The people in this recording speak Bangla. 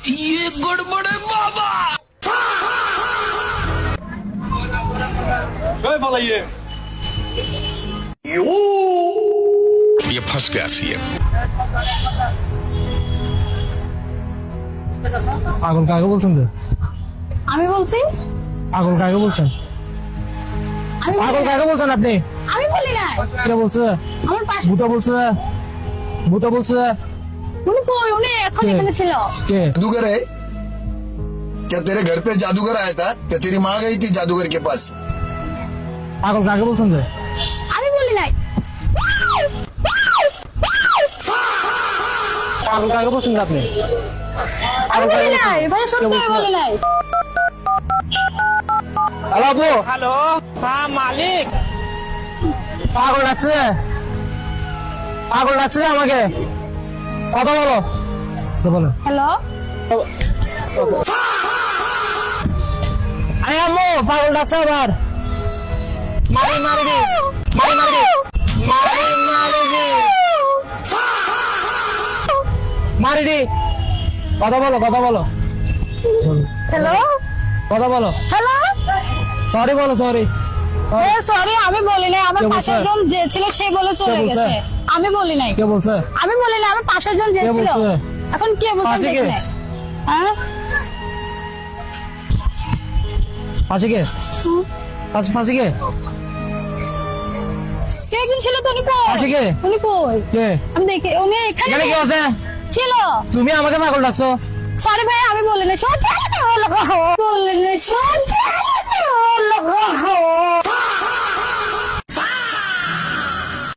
ये गड़बड़ है बाबा। ये फंस गया सीएम। পাগল কাকে বলছেন তো? আমি বলছি পাগল কাকে বলছেন? আমি পাগল কাকে বলছেন আপনি? আমি বলি না কে বলছে? আমার পাশে ভূতা বলছে? ভূতা বলছে? উনি কই উনি এখন কে? এখানে ছিল কে? जादूगर है क्या? तेरे घर पे जादूगर आया था क्या? तेरी माँ गई थी जादूगर के पास? পাগল কাকে বলছেন তো? আমি বলি নাই পাগল কাকে বলছেন তো আপনি? আমি পাগল কাকে বলি নাই বলছেন? ভাই কে সত্যি আমি বলছে? বলি নাই হ্যালো আপু, हेलो हाँ मालिक পাগল ডাকছে? পাগল ডাকছে আমাকে? কথা বলো। কথা বলো। হ্যালো আরে আম্মু, পাগল ডাকছে আবার। মারি মারি দি, মারি মারি দি, মারি মারি দি, মারি দি। কথা বলো, কথা বলো, হ্যালো কথা বলো। হ্যালো সরি বলো, সরি। সরি আমি বলি নাই আমার কে বলছে? পাশের জন যে ছিল সে বলে চলে কে বলছে? গেছে আমি বলি নাই কে বলছে? আমি বলি না আমার পাশের জন যে কে ছিল বলছে? এখন কে বলছে পাশে কে? দেখলে হ্যাঁ ফাঁসি কে? ফাঁসি ফাঁসি কে? কে কি ছিল তো উনি কই পাশে কে? উনি কই কে? আমি দেখি উনি এখানে এখানে কে আছে? ছিল তুমি আমাকে পাগল ডাকছো? সরি ভাই আমি বলি না সত্যি বলি না সত্যি